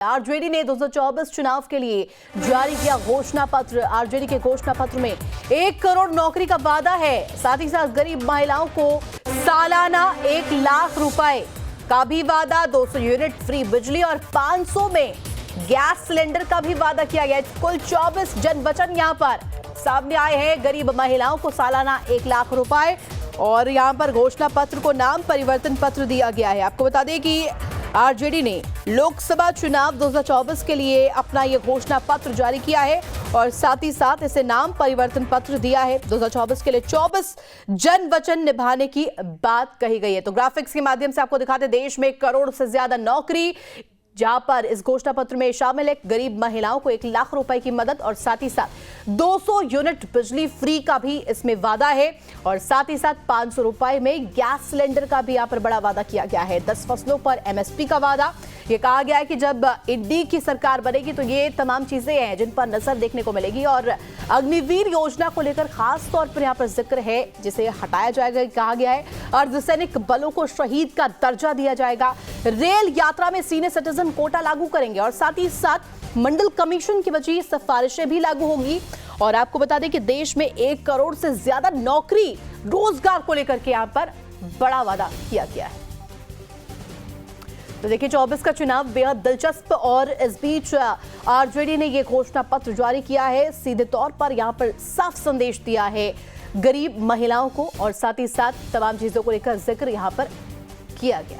RJD ने 2024 चुनाव के लिए जारी किया घोषणा पत्र। आरजेडी के घोषणा पत्र में 1 करोड़ नौकरी का वादा है। साथ ही साथ गरीब महिलाओं को सालाना 1 लाख रुपए का भी वादा, 200 यूनिट फ्री बिजली और 500 में गैस सिलेंडर का भी वादा किया गया। कुल 24 जन वचन यहां पर सामने आए हैं। गरीब महिलाओं को सालाना 1 लाख रुपए और यहां पर घोषणा पत्र को नाम परिवर्तन पत्र दिया गया है। आपको बता दें कि आरजेडी ने लोकसभा चुनाव 2024 के लिए अपना ये घोषणा पत्र जारी किया है और साथ ही साथ इसे नाम परिवर्तन पत्र दिया है। 2024 के लिए 24 जन वचन निभाने की बात कही गई है। तो ग्राफिक्स के माध्यम से आपको दिखाते देश में 1 करोड़ से ज्यादा नौकरी, जहां पर इस घोषणा पत्र में शामिल है गरीब महिलाओं को 1 लाख रुपए की मदद और साथ ही साथ 200 यूनिट बिजली फ्री का भी इसमें वादा है और साथ ही साथ 500 रुपए में गैस सिलेंडर का भी यहां पर बड़ा वादा किया गया है। 10 फसलों पर एमएसपी का वादा। ये कहा गया है कि जब इंडी की सरकार बनेगी तो ये तमाम चीजें हैं जिन पर नजर देखने को मिलेगी और अग्निवीर योजना को लेकर खास तौर पर यहाँ पर जिक्र है, जिसे हटाया जाएगा कहा गया है। अर्धसैनिक बलों को शहीद का दर्जा दिया जाएगा। रेल यात्रा में सीनियर सिटीजन कोटा लागू करेंगे और साथ ही साथ मंडल कमीशन की वजह सिफारिशें भी लागू होंगी। और आपको बता दें कि देश में 1 करोड़ से ज्यादा नौकरी रोजगार को लेकर के यहाँ पर बड़ा वादा किया गया है। तो देखिए 24 का चुनाव बेहद दिलचस्प और इस बीच आरजेडी ने यह घोषणा पत्र जारी किया है। सीधे तौर पर यहां पर साफ संदेश दिया है गरीब महिलाओं को और साथ ही साथ तमाम चीजों को लेकर जिक्र यहां पर किया गया।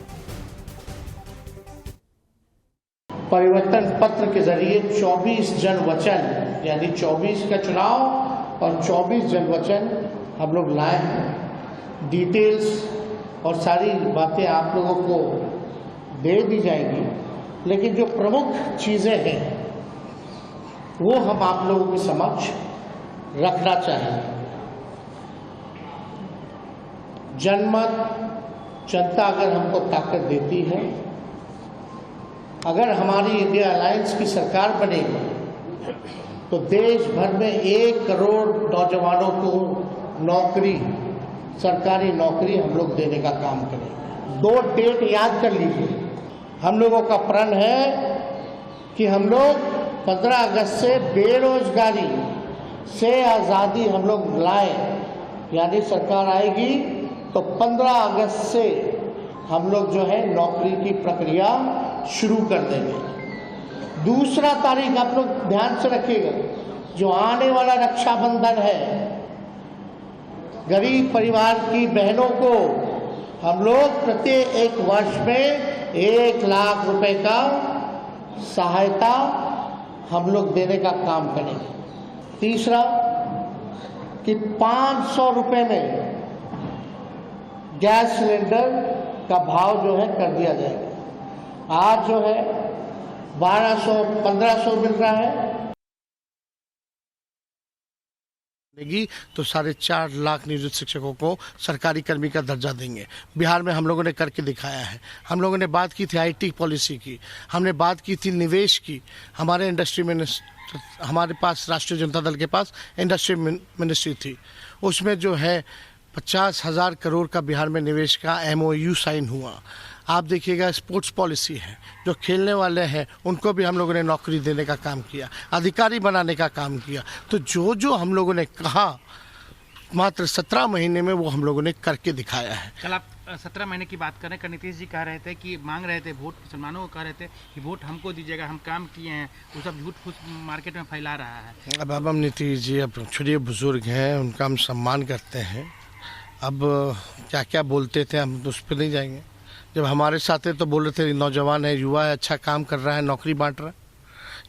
परिवर्तन पत्र के जरिए 24 जन वचन यानी 24 का चुनाव और 24 जन वचन हम लोग लाए हैं। डिटेल्स और सारी बातें आप लोगों को दे दी जाएगी, लेकिन जो प्रमुख चीज़ें हैं वो हम आप लोगों के समक्ष रखना चाहेंगे। जनमत, जनता अगर हमको ताकत देती है, अगर हमारी इंडिया अलायंस की सरकार बनेगी तो देश भर में 1 करोड़ नौजवानों को नौकरी, सरकारी नौकरी हम लोग देने का काम करेंगे। 2 डेट याद कर लीजिए। हम लोगों का प्रण है कि हम लोग 15 अगस्त से बेरोजगारी से आज़ादी हम लोग लाए, यानी सरकार आएगी तो 15 अगस्त से हम लोग जो है नौकरी की प्रक्रिया शुरू कर देंगे। दूसरा तारीख आप लोग ध्यान से रखिएगा, जो आने वाला रक्षाबंधन है, गरीब परिवार की बहनों को हम लोग प्रत्येक वर्ष में 1 लाख रुपए का सहायता हम लोग देने का काम करेंगे। तीसरा कि 500 रुपए में गैस सिलेंडर का भाव जो है कर दिया जाएगा। आज जो है 1200-1500 मिल रहा है, तो 4.5 लाख नियोजित शिक्षकों को सरकारी कर्मी का दर्जा देंगे। बिहार में हम लोगों ने करके दिखाया है। हम लोगों ने बात की थी आईटी पॉलिसी की, हमने बात की थी निवेश की। हमारे इंडस्ट्री मिनिस्टर, हमारे पास राष्ट्रीय जनता दल के पास इंडस्ट्री मिनिस्ट्री थी, उसमें जो है 50,000 करोड़ का बिहार में निवेश का MOU साइन हुआ। आप देखिएगा स्पोर्ट्स पॉलिसी है, जो खेलने वाले हैं उनको भी हम लोगों ने नौकरी देने का काम किया, अधिकारी बनाने का काम किया। तो जो जो हम लोगों ने कहा मात्र 17 महीने में वो हम लोगों ने करके दिखाया है। कल आप 17 महीने की बात करें, नीतीश जी कह रहे थे कि मांग रहे थे वोट, मुसलमानों को कह रहे थे कि वोट हमको दीजिएगा, हम काम किए हैं, वो सब झूठ फूस मार्केट में फैला रहा है। अब हम नीतीश जी अब छोटे बुजुर्ग हैं, उनका हम सम्मान करते हैं। अब क्या क्या बोलते थे हम उस पर नहीं जाएंगे। जब हमारे साथ है तो बोल रहे थे नौजवान है, युवा है, अच्छा काम कर रहा है, नौकरी बांट रहा है,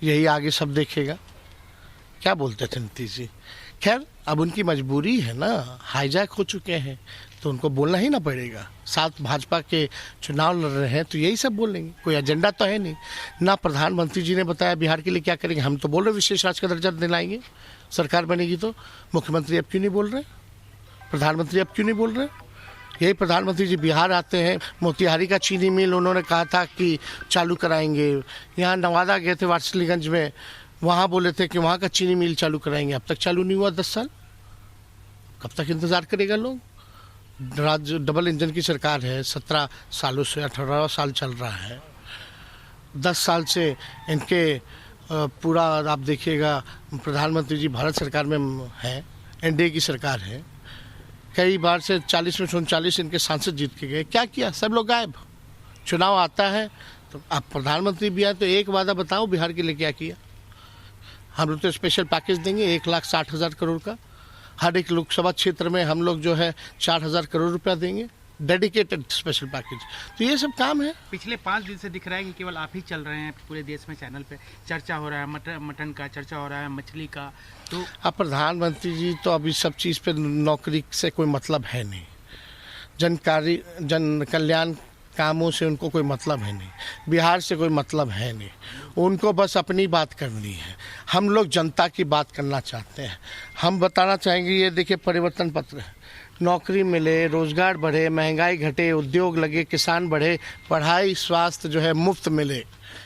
यही आगे सब देखेगा। क्या बोलते थे नीतीश जी। खैर अब उनकी मजबूरी है ना, हाईजैक हो चुके हैं तो उनको बोलना ही ना पड़ेगा। साथ भाजपा के चुनाव लड़ रहे हैं तो यही सब बोलेंगे, कोई एजेंडा तो है नहीं ना। प्रधानमंत्री जी ने बताया बिहार के लिए क्या करेंगे, हम तो बोल रहे विशेष राज्य का दर्जा दिलाएंगे सरकार बनेगी तो। मुख्यमंत्री अब क्यों नहीं बोल रहे, प्रधानमंत्री अब क्यों नहीं बोल रहे। यही प्रधानमंत्री जी बिहार आते हैं, मोतिहारी का चीनी मिल उन्होंने कहा था कि चालू कराएंगे। यहाँ नवादा गए थे वारसिलीगंज में, वहाँ बोले थे कि वहाँ का चीनी मिल चालू कराएंगे, अब तक चालू नहीं हुआ। 10 साल कब तक इंतज़ार करेगा लोग। राज्य डबल इंजन की सरकार है, 17 सालों से 18 साल चल रहा है। 10 साल से इनके पूरा आप देखिएगा प्रधानमंत्री जी भारत सरकार में हैं, एनडीए की सरकार है। कई बार से 40 में 39 इनके सांसद जीत के गए, क्या किया? सब लोग गायब। चुनाव आता है तो आप प्रधानमंत्री भी आए तो एक वादा बताओ बिहार के लिए क्या किया। हम लोग तो स्पेशल पैकेज देंगे 1,60,000 करोड़ का, हर एक लोकसभा क्षेत्र में हम लोग जो है 4,000 करोड़ रुपया देंगे, डेडिकेटेड स्पेशल पैकेज। तो ये सब काम है। पिछले 5 दिन से दिख रहा है कि केवल आप ही चल रहे हैं पूरे देश में, चैनल पे चर्चा हो रहा है, मटन का चर्चा हो रहा है, मछली का। तो अब प्रधानमंत्री जी तो अभी सब चीज़ पे नौकरी से कोई मतलब है नहीं, जन कल्याण कामों से उनको कोई मतलब है नहीं, बिहार से कोई मतलब है नहीं, उनको बस अपनी बात करनी है। हम लोग जनता की बात करना चाहते हैं। हम बताना चाहेंगे, ये देखिए परिवर्तन पत्र है, नौकरी मिले, रोजगार बढ़े, महंगाई घटे, उद्योग लगे, किसान बढ़े, पढ़ाई स्वास्थ्य जो है मुफ्त मिले।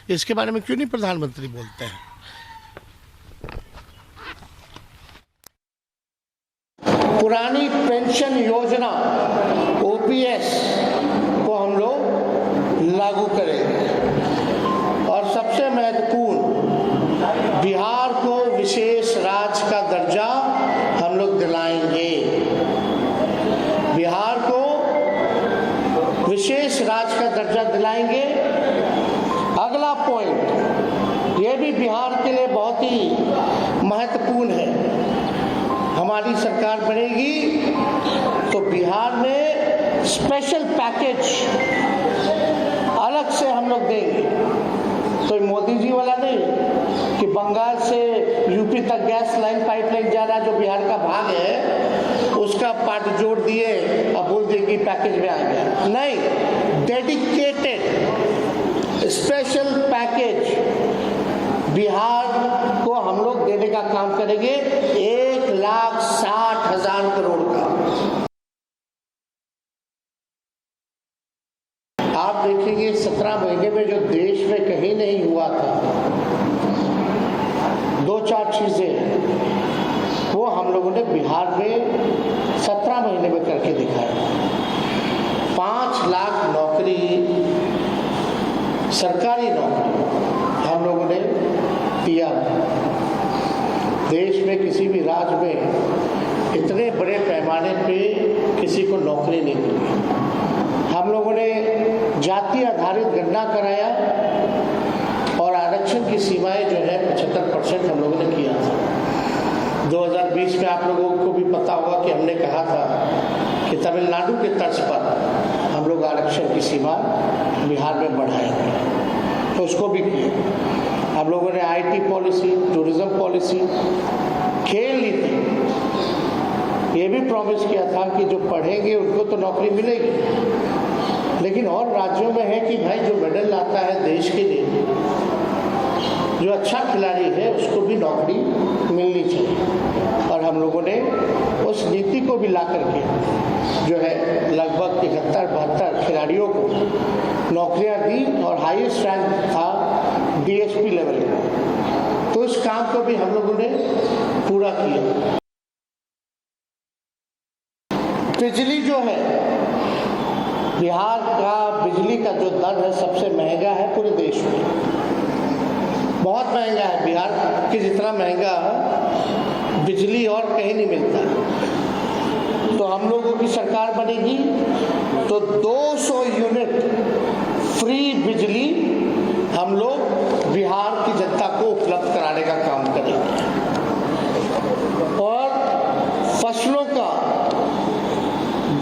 इसके बारे में क्यों नहीं प्रधानमंत्री बोलते हैं? पुरानी पेंशन योजना ओपीएस को हम लोग लागू करेंगे और सबसे महत्वपूर्ण बिहार को विशेष राज्य का दर्जा हम लोग दिलाएंगे। बिहार को विशेष राज्य का दर्जा दिलाएंगे। अगला पॉइंट ये भी बिहार के लिए बहुत ही महत्वपूर्ण है। हमारी सरकार बनेगी तो बिहार में स्पेशल पैकेज अलग से हम लोग देंगे। तो मोदी जी वाला नहीं कि बंगाल से यूपी तक गैस लाइन पाइपलाइन जा रहा जो बिहार का भाग है उसका पार्ट जोड़ दिए अब बोल दिए कि पैकेज में आ गया। नहीं, डेडिकेटेड स्पेशल पैकेज बिहार को हम लोग देने का काम करेंगे 1,60,000 करोड़ का। आप देखेंगे 17 महीने में जो देश में कहीं नहीं हुआ था, 2-4 चीजें वो हम लोगों ने बिहार में 17 महीने में करके दिखाया। 5 लाख नौकरी, सरकारी नौकरी हम लोगों ने दिया। देश में किसी भी राज्य में इतने बड़े पैमाने पे किसी को नौकरी नहीं मिली। हम लोगों ने जाति आधारित गणना कराया और आरक्षण की सीमाएं जो है 75% हम लोगों ने किया था। 2020 में आप लोगों को भी पता होगा कि हमने कहा था कि तमिलनाडु के तर्ज पर हम लोग आरक्षण की सीमा बिहार में बढ़ाएंगे, तो उसको भी किया। हम लोगों ने आईटी पॉलिसी, टूरिज्म पॉलिसी, खेल नीति, ये भी प्रॉमिस किया था कि जो पढ़ेंगे उनको तो नौकरी मिलेगी, लेकिन और राज्यों में है कि भाई जो मेडल लाता है देश के लिए, जो अच्छा खिलाड़ी है उसको भी नौकरी मिलनी चाहिए। और हम लोगों ने उस नीति को भी ला करके जो है लगभग 71-72 खिलाड़ियों को नौकरियां दी और हाईएस्ट रैंक था डीएसपी लेवल का। तो इस काम को भी हम लोगों ने पूरा किया। बिजली जो है, बिहार का बिजली का जो दर है सबसे महंगा है पूरे देश में, बहुत महंगा है। बिहार के जितना महंगा बिजली और कहीं नहीं मिलता। तो हम लोगों की सरकार बनेगी तो 200 यूनिट फ्री बिजली हम लोग बिहार की जनता को उपलब्ध कराने का काम करेंगे। और फसलों का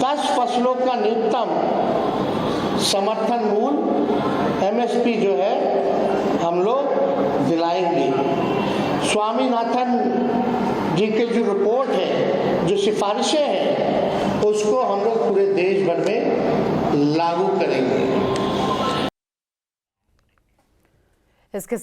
10 फसलों का न्यूनतम समर्थन मूल्य एमएसपी जो है हम लोग दिलाएंगे। स्वामीनाथन जी के जो रिपोर्ट है, जो सिफारिशें हैं, उसको हम लोग पूरे देश भर में लागू करेंगे। इसके